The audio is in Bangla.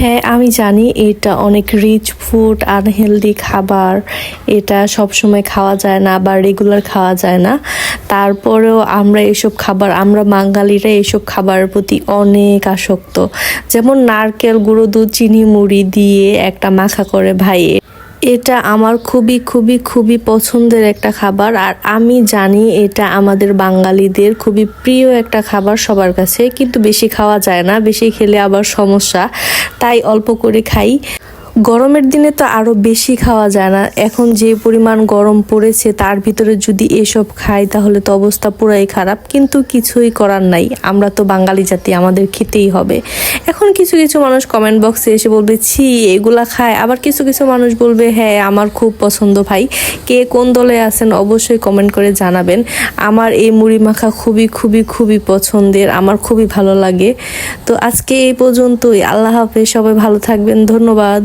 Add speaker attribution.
Speaker 1: হ্যাঁ, আমি জানি এটা অনেক রিচ ফুড, আনহেলদি খাবার। এটা সবসময় খাওয়া যায় না বা রেগুলার খাওয়া যায় না। তারপরেও আমরা বাঙালিরা এইসব খাবারের প্রতি অনেক আসক্ত। যেমন নারকেল গুঁড়ো দুধ চিনি মুড়ি দিয়ে একটা মাখা করে ভাই, এটা আমার খুবই খুবই খুবই পছন্দের একটা খাবার। আর আমি জানি এটা আমাদের বাঙালিদের খুবই প্রিয় একটা খাবার সবার কাছে, কিন্তু বেশি খাওয়া যায় না, বেশি খেলে আবার সমস্যা, তাই অল্প করে খাই। গরমের দিনে তো আরো বেশি খাওয়া যায় না। এখন যে পরিমাণ গরম পড়েছে তার ভিতরে যদি এসব খাই তাহলে তো অবস্থা পুরাই খারাপ, কিন্তু কিছুই করার নাই, আমরা তো বাঙালি জাতি, আমাদের খেতেই হবে। এখন কিছু কিছু মানুষ কমেন্ট বক্সে এসে বলবে ছি এগুলা খায়, আবার কিছু কিছু মানুষ বলবে হ্যাঁ আমার খুব পছন্দ। ভাই, কে কোন দলে আছেন অবশ্যই কমেন্ট করে জানাবেন। আমার এই মুড়ি মাখা খুবই খুবই খুবই পছন্দের, আমার খুবই ভালো লাগে। তো আজকে এই পর্যন্তই, আল্লাহ হাফেজ, সবাই ভালো থাকবেন, ধন্যবাদ।